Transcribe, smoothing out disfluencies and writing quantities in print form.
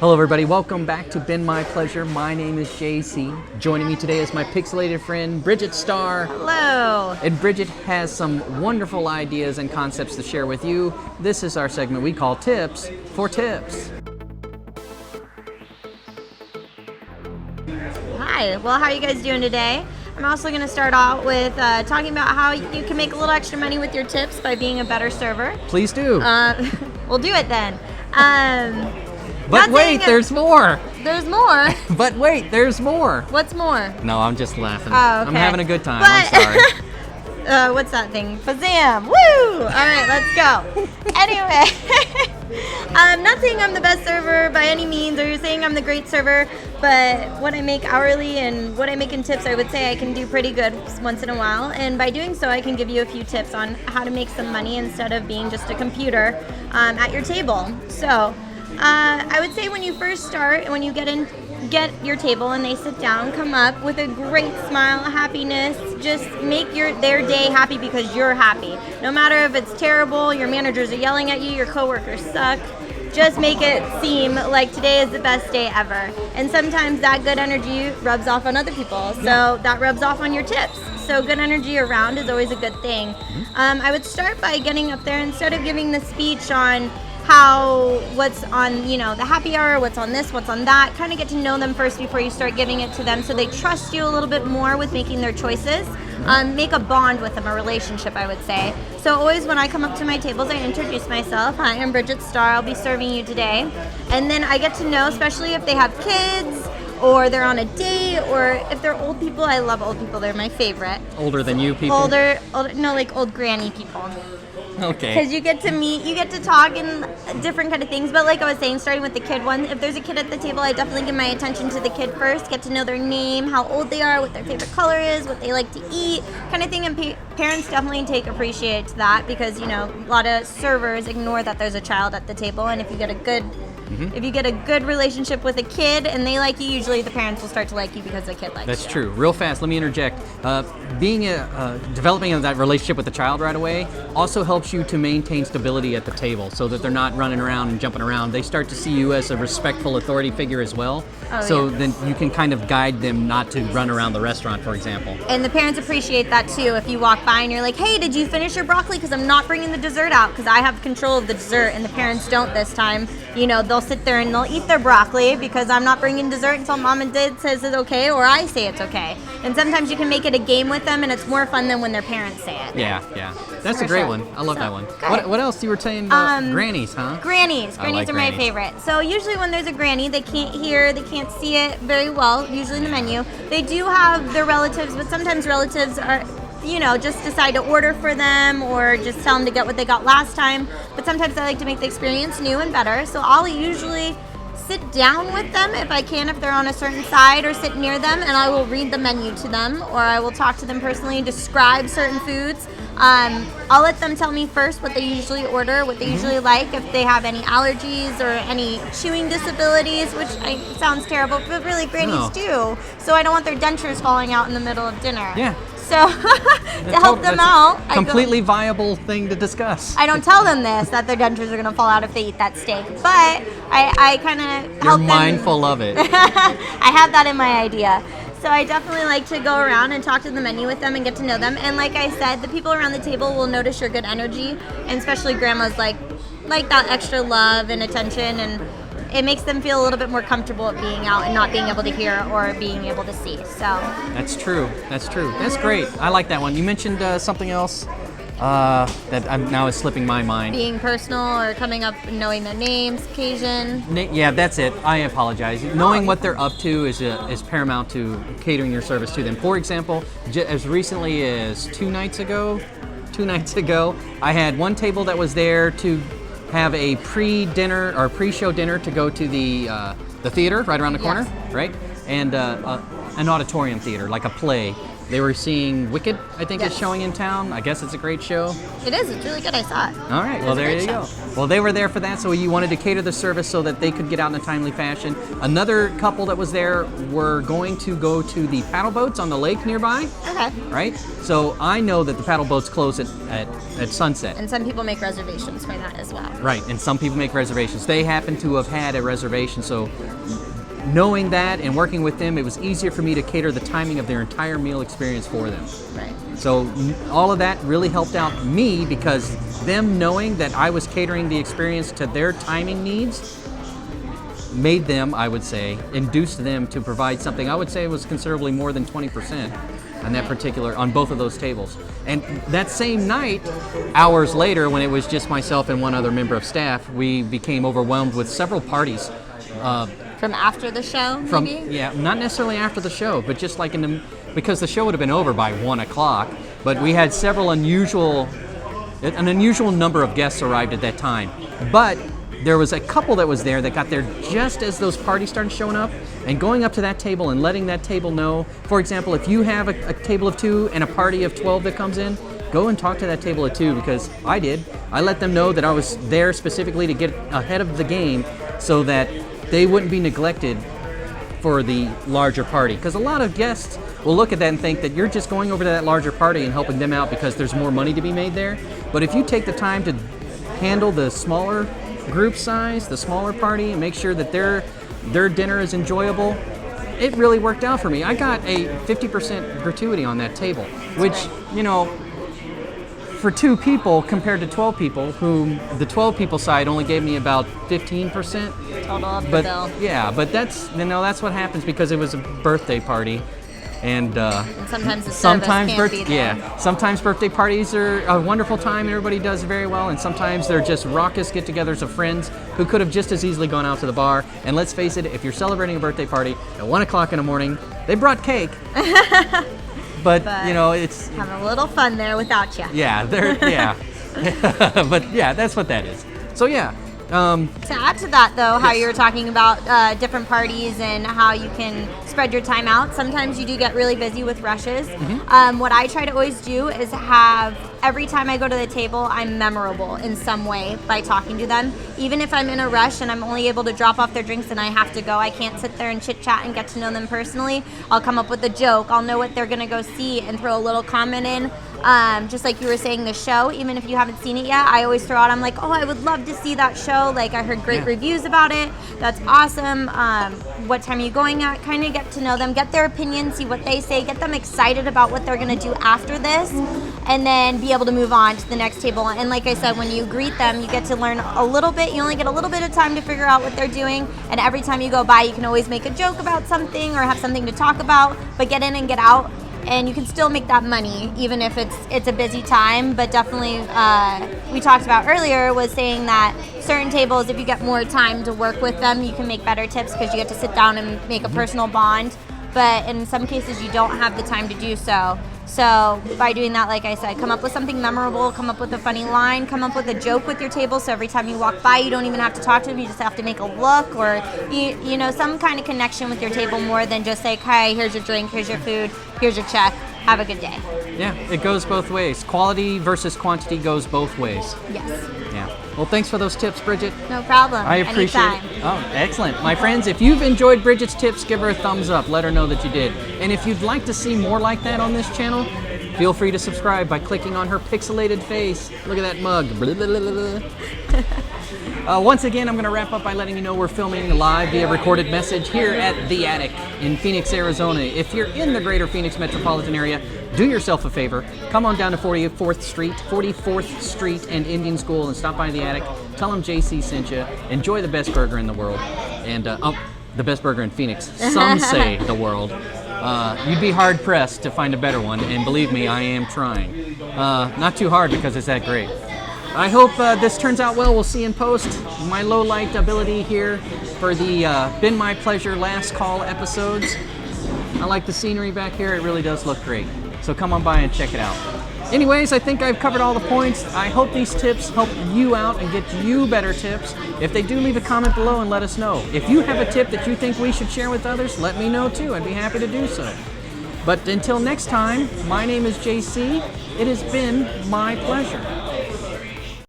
Hello everybody, welcome back to Been My Pleasure. My name is JC. Joining me today is my pixelated friend, Bridgette Starr. Hello. And Bridgette has some wonderful ideas and concepts to share with you. This is our segment we call Tips for Tips. Hi, well, how are you guys doing today? I'm also going to start out with talking about how you can make a little extra money with your tips by being a better server. Please do. We'll do it then. But wait, there's more. There's more. But wait, there's more. What's more? No, I'm just laughing. Oh, okay. I'm having a good time. I'm sorry. What's that thing? Fazam! Woo! All right, let's go. Anyway, I'm not saying I'm the best server by any means, or you're saying I'm the great server, but what I make hourly and what I make in tips, I would say I can do pretty good once in a while. And by doing so, I can give you a few tips on how to make some money instead of being just a computer at your table. So, I would say when you first start, when you get your table and they sit down, come up with a great smile, happiness. Just make their day happy because you're happy. No matter if it's terrible, your managers are yelling at you, your coworkers suck. Just make it seem like today is the best day ever. And sometimes that good energy rubs off on other people, so that rubs off on your tips. So good energy around is always a good thing. I would start by getting up there, instead of giving the speech on what's on, the happy hour, what's on this, what's on that, kind of get to know them first before you start giving it to them, so they trust you a little bit more with making their choices. Make a bond with them, a relationship, I would say. So always when I come up to my tables, I introduce myself. Hi, I'm Bridgette Starr. I'll be serving you today. And then I get to know, especially if they have kids, or they're on a date, or if they're old people. I love old people. They're my favorite. Older than you people? Older, no, like old granny people. Okay. Because you get to meet, you get to talk and different kind of things. But like I was saying, starting with the kid one, if there's a kid at the table, I definitely give my attention to the kid first, get to know their name, how old they are, what their favorite color is, what they like to eat, kind of thing. And parents definitely appreciate that, because, a lot of servers ignore that there's a child at the table. And if you get a good relationship with a kid and they like you, usually the parents will start to like you because the kid likes you. That's true. Real fast, let me interject. Developing that relationship with the child right away also helps you to maintain stability at the table, so that they're not running around and jumping around. They start to see you as a respectful authority figure as well. Then you can kind of guide them not to run around the restaurant, for example. And the parents appreciate that too. If you walk by and you're like, hey, did you finish your broccoli? Because I'm not bringing the dessert out, because I have control of the dessert and the parents don't this time. They'll sit there and they'll eat their broccoli because I'm not bringing dessert until mom and dad says it's okay, or I say it's okay. And sometimes you can make it a game with them, and it's more fun than when their parents say it. Yeah. That's a great one. I love that one. What else? You were saying grannies, huh? Grannies are my favorite. So usually when there's a granny, they can't hear, they can't see it very well, usually in the menu. They do have their relatives, but sometimes relatives are, just decide to order for them, or just tell them to get what they got last time. But sometimes I like to make the experience new and better. So I'll usually sit down with them if I can, if they're on a certain side, or sit near them, and I will read the menu to them, or I will talk to them personally and describe certain foods. I'll let them tell me first what they usually order, what they usually like, if they have any allergies or any chewing disabilities, which sounds terrible, but really grannies do. So I don't want their dentures falling out in the middle of dinner. Yeah. So to help them out, completely viable thing to discuss. I don't tell them that their dentures are going to fall out if they eat that steak, but I kind of help them. You're mindful of it. I have that in my idea. So I definitely like to go around and talk to the menu with them and get to know them. And like I said, the people around the table will notice your good energy, and especially grandmas like that extra love and attention, and it makes them feel a little bit more comfortable at being out and not being able to hear or being able to see. So That's true. That's great. I like that one. You mentioned something else that now is slipping my mind. Being personal, or coming up and knowing their names, occasion. Yeah, that's it. I apologize. Knowing what they're up to is paramount to catering your service to them. For example, as recently as 2 nights ago, I had one table that was there to have a pre-dinner or pre-show dinner to go to the theater right around the corner, right? And an auditorium theater, like a play. They were seeing Wicked, I think, is Yes. showing in town. I guess it's a great show. It is. It's really good. I saw it. All right, well, It's a there great you show. go. Well, they were there for that, so you wanted to cater the service so that they could get out in a timely fashion. Another couple that was there were going to go to the paddle boats on the lake nearby, Okay. right? So I know that the paddle boats close at sunset. And some people make reservations for that as well. Right, and some people make reservations. They happen to have had a reservation, so knowing that and working with them, it was easier for me to cater the timing of their entire meal experience for them. Right. So all of that really helped out me because them knowing that I was catering the experience to their timing needs made them, I would say, induced them to provide something I would say was considerably more than 20% on that particular, on both of those tables. And that same night, hours later, when it was just myself and one other member of staff, we became overwhelmed with several parties. From after the show, From maybe? yeah, not necessarily after the show, but just like because the show would have been over by 1 o'clock. But we had an unusual number of guests arrived at that time. But there was a couple that was there that got there just as those parties started showing up, and going up to that table and letting that table know. For example, if you have a table of 2 and a party of 12 that comes in, go and talk to that table of 2 because I did. I let them know that I was there specifically to get ahead of the game so that they wouldn't be neglected for the larger party. Because a lot of guests will look at that and think that you're just going over to that larger party and helping them out because there's more money to be made there. But if you take the time to handle the smaller group size, the smaller party, and make sure that their dinner is enjoyable, it really worked out for me. I got a 50% gratuity on that table, which, you know, for 2 people compared to 12 people, whom the 12 people side only gave me about 15%. Total of the But bill. yeah, but that's what happens because it was a birthday party, and And sometimes the service can't be there. sometimes birthday parties are a wonderful time and everybody does very well, and sometimes they're just raucous get-togethers of friends who could have just as easily gone out to the bar. And let's face it, if you're celebrating a birthday party at 1 o'clock in the morning, they brought cake. But you know, it's Having a little fun there without you. yeah, but yeah, that's what that is. So yeah. To add to that, though, how Yes. you were talking about different parties and how you can spread your time out, sometimes you do get really busy with rushes. What I try to always do is have, every time I go to the table, I'm memorable in some way by talking to them. Even if I'm in a rush and I'm only able to drop off their drinks and I have to go, I can't sit there and chit-chat and get to know them personally. I'll come up with a joke. I'll know what they're going to go see and throw a little comment in. Just like you were saying, the show, even if you haven't seen it yet, I always throw out, I'm like, oh, I would love to see that show. Like, I heard great Yeah. reviews about it. That's awesome. What time are you going at? Kind of get to know them, get their opinion, see what they say, get them excited about what they're going to do after this, and then be able to move on to the next table. And like I said, when you greet them, you get to learn a little bit. You only get a little bit of time to figure out what they're doing. And every time you go by, you can always make a joke about something or have something to talk about, but get in and get out. And you can still make that money even if it's a busy time. But definitely, we talked about earlier was saying that certain tables, if you get more time to work with them, you can make better tips because you get to sit down and make a personal bond. But in some cases, you don't have the time to do so. So by doing that, like I said, come up with something memorable, come up with a funny line, come up with a joke with your table. So every time you walk by, you don't even have to talk to them. You just have to make a look or, you know, some kind of connection with your table more than just like, hey, here's your drink, here's your food, here's your check. Have a good day. Yeah, it goes both ways. Quality versus quantity goes both ways. Yes. Yeah. Well, thanks for those tips, Bridget. No problem. I appreciate Anytime. it. Oh, excellent. My friends, if you've enjoyed Bridget's tips, give her a thumbs up. Let her know that you did. And if you'd like to see more like that on this channel, feel free to subscribe by clicking on her pixelated face. Look at that mug. Blah, blah, blah, blah. Once again, I'm going to wrap up by letting you know we're filming live via recorded message here at The Attic in Phoenix, Arizona. If you're in the greater Phoenix metropolitan area, do yourself a favor. Come on down to 44th Street and Indian School and stop by The Attic. Tell them JC sent you. Enjoy the best burger in the world. And, the best burger in Phoenix. Some say the world. You'd be hard-pressed to find a better one, and believe me, I am trying. Not too hard because it's that great. I hope this turns out well. We'll see in post. My low-light ability here for the Been My Pleasure Last Call episodes. I like the scenery back here. It really does look great. So come on by and check it out. Anyways, I think I've covered all the points. I hope these tips help you out and get you better tips. If they do, leave a comment below and let us know. If you have a tip that you think we should share with others, let me know too. I'd be happy to do so. But until next time, my name is JC. It has been my pleasure.